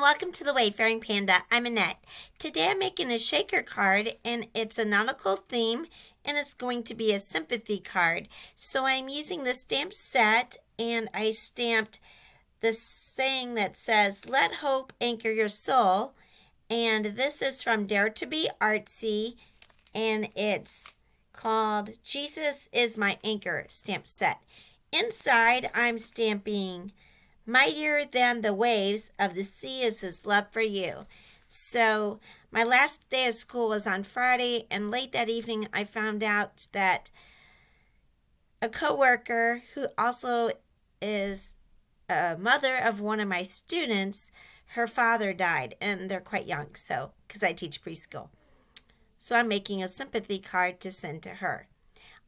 welcome to the Wayfaring Panda. I'm Annette. Today I'm making a shaker card and it's a nautical theme and it's going to be a sympathy card. So I'm using the stamp set and I stamped this saying that says, "Let hope anchor your soul." And this is from Dare to Be Artsy and it's called Jesus is My Anchor stamp set. Inside I'm stamping "Mightier than the waves of the sea is his love for you." So my last day of school was on Friday, and late that evening I found out that a coworker who also is a mother of one of my students, her father died, and they're quite young, so because I teach preschool. So I'm making a sympathy card to send to her.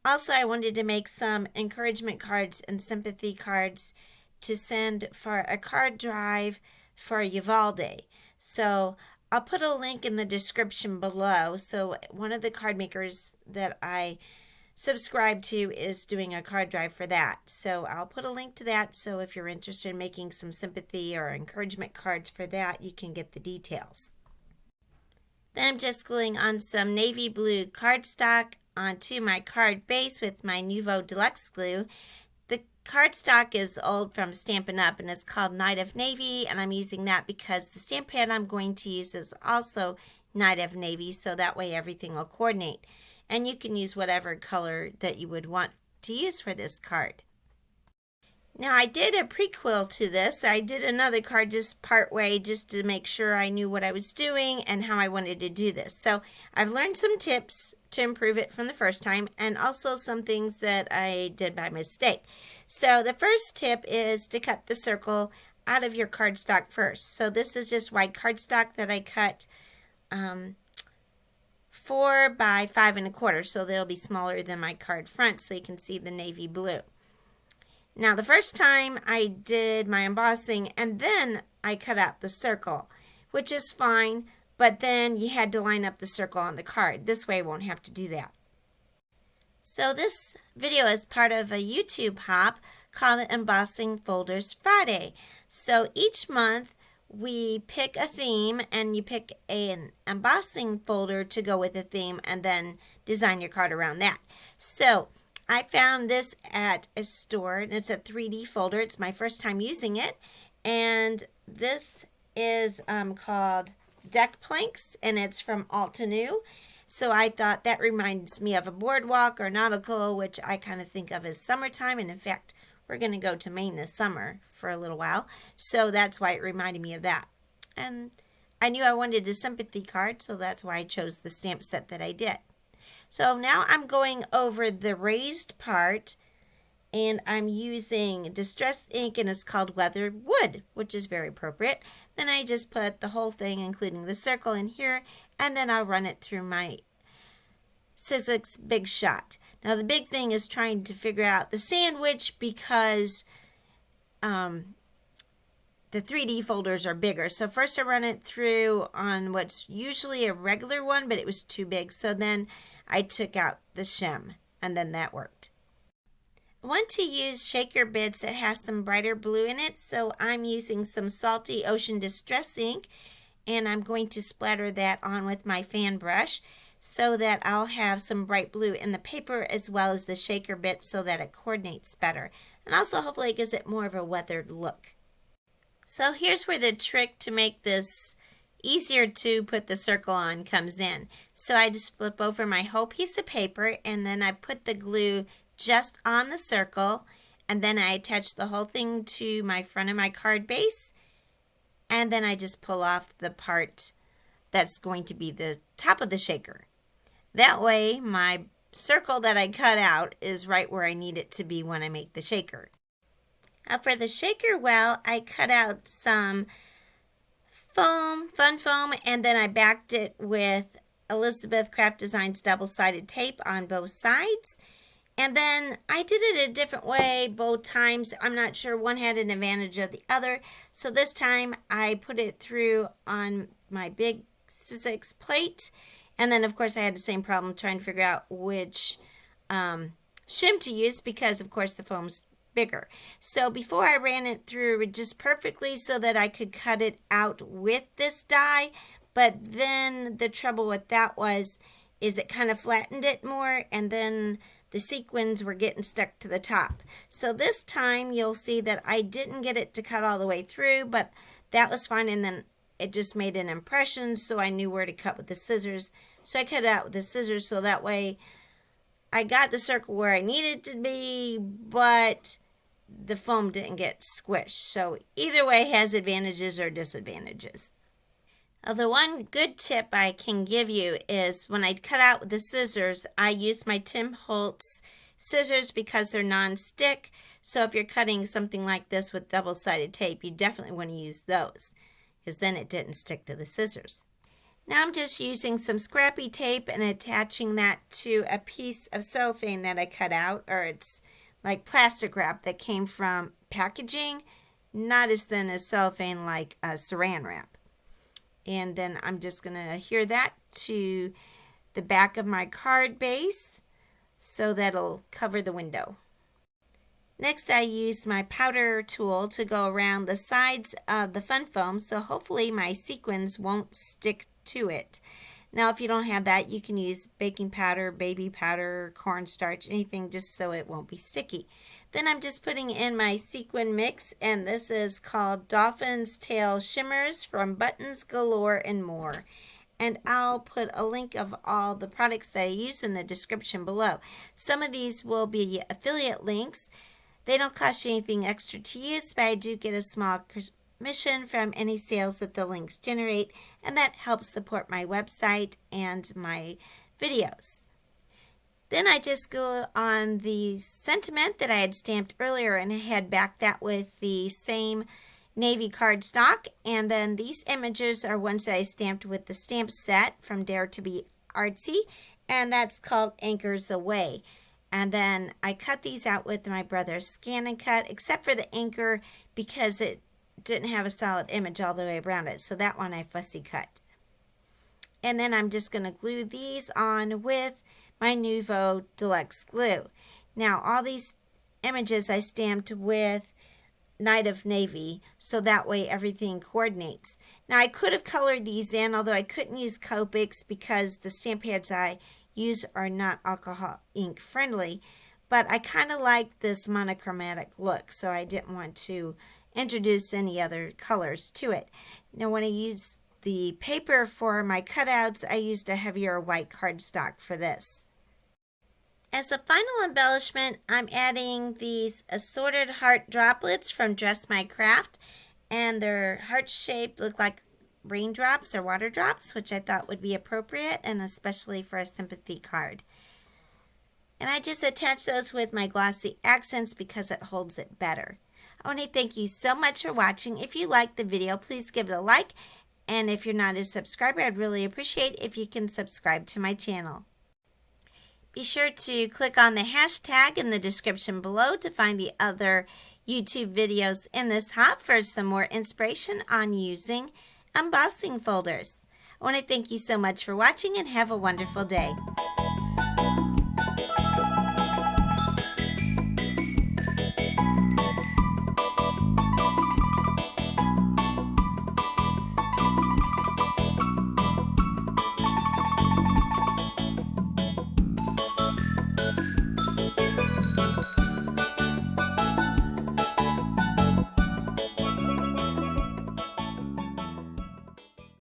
Also, I wanted to make some encouragement cards and sympathy cards to send for a card drive for Uvalde. So I'll put a link in the description below. So one of the card makers that I subscribe to is doing a card drive for that. So I'll put a link to that. So if you're interested in making some sympathy or encouragement cards for that, you can get the details. Then I'm just gluing on some navy blue cardstock onto my card base with my Nuvo Deluxe glue. The cardstock is old from Stampin' Up and it's called Night of Navy, and I'm using that because the stamp pad I'm going to use is also Night of Navy, so that way everything will coordinate. And you can use whatever color that you would want to use for this card. Now I did a prequel to this. I did another card just part way just to make sure I knew what I was doing and how I wanted to do this. So I've learned some tips to improve it from the first time and also some things that I did by mistake. So the first tip is to cut the circle out of your cardstock first. So this is just white cardstock that I cut 4 by 5 1/4, so they'll be smaller than my card front so you can see the navy blue. Now the first time I did my embossing and then I cut out the circle, which is fine, but then you had to line up the circle on the card. This way I won't have to do that. So this video is part of a YouTube hop called Embossing Folders Friday. So each month we pick a theme and you pick an embossing folder to go with the theme and then design your card around that. So I found this at a store and it's a 3D folder. It's my first time using it, and this is called Deck Planks and it's from Altenew. So I thought that reminds me of a boardwalk or nautical, which I kind of think of as summertime, and in fact we're going to go to Maine this summer for a little while, so that's why it reminded me of that. And I knew I wanted a sympathy card, so that's why I chose the stamp set that I did. So now I'm going over the raised part and I'm using distress ink and it's called Weathered Wood, which is very appropriate. Then I just put the whole thing, including the circle, in here, and then I'll run it through my Syzzix Big Shot. Now the big thing is trying to figure out the sandwich because the 3D folders are bigger. So first I run it through on what's usually a regular one, but it was too big. So then I took out the shim, and then that worked. I want to use shaker bits that has some brighter blue in it, so I'm using some Salty Ocean Distress ink, and I'm going to splatter that on with my fan brush so that I'll have some bright blue in the paper as well as the shaker bit so that it coordinates better. And also hopefully it gives it more of a weathered look. So here's where the trick to make this easier to put the circle on comes in. So I just flip over my whole piece of paper and then I put the glue just on the circle, and then I attach the whole thing to my front of my card base, and then I just pull off the part that's going to be the top of the shaker. That way my circle that I cut out is right where I need it to be when I make the shaker. Now for the shaker well, I cut out some fun foam, and then I backed it with Elizabeth Craft Designs double-sided tape on both sides. And then I did it a different way both times. I'm not sure one had an advantage of the other. So this time I put it through on my big Syzzix plate. And then of course I had the same problem trying to figure out which shim to use because of course the foam's bigger. So before I ran it through just perfectly so that I could cut it out with this die, but then the trouble with that is it kind of flattened it more, and then the sequins were getting stuck to the top. So this time you'll see that I didn't get it to cut all the way through, but that was fine, and then it just made an impression, so I knew where to cut with the scissors. So I cut it out with the scissors so that way I got the circle where I needed to be, but the foam didn't get squished. So either way has advantages or disadvantages. The one good tip I can give you is when I cut out with the scissors, I use my Tim Holtz scissors because they're non-stick. So if you're cutting something like this with double-sided tape, you definitely want to use those, because then it didn't stick to the scissors. Now I'm just using some Scrappy Tape and attaching that to a piece of cellophane that I cut out, or it's like plastic wrap that came from packaging, not as thin as cellophane like saran wrap. And then I'm just going to adhere that to the back of my card base so that'll cover the window. Next, I used my powder tool to go around the sides of the fun foam, so hopefully my sequins won't stick to it. Now, if you don't have that, you can use baking powder, baby powder, cornstarch, anything just so it won't be sticky. Then I'm just putting in my sequin mix, and this is called Dolphin's Tail Shimmerz from Buttons, Galore, and more. And I'll put a link of all the products that I use in the description below. Some of these will be affiliate links. They don't cost you anything extra to use, but I do get a small commission from any sales that the links generate, and that helps support my website and my videos. Then I just go on the sentiment that I had stamped earlier and had backed that with the same navy cardstock. And then these images are ones that I stamped with the stamp set from Dare to Be Artsy, and that's called Anchors Away. And then I cut these out with my brother's Scan and Cut, except for the anchor because it didn't have a solid image all the way around it. So that one I fussy cut. And then I'm just going to glue these on with my Nuvo Deluxe glue. Now all these images I stamped with Night of Navy, so that way everything coordinates. Now I could have colored these in, although I couldn't use Copics because the stamp pads I use are not alcohol ink friendly, but I kind of like this monochromatic look, so I didn't want to introduce any other colors to it. Now when I use the paper for my cutouts, I used a heavier white cardstock for this. As a final embellishment, I'm adding these assorted heart droplets from Dress My Craft, and they're heart-shaped, look like raindrops or water drops, which I thought would be appropriate, and especially for a sympathy card. And I just attach those with my glossy accents because it holds it better. I want to thank you so much for watching. If you liked the video, please give it a like, and if you're not a subscriber, I'd really appreciate if you can subscribe to my channel. Be sure to click on the hashtag in the description below to find the other YouTube videos in this hop for some more inspiration on using embossing folders. I want to thank you so much for watching and have a wonderful day.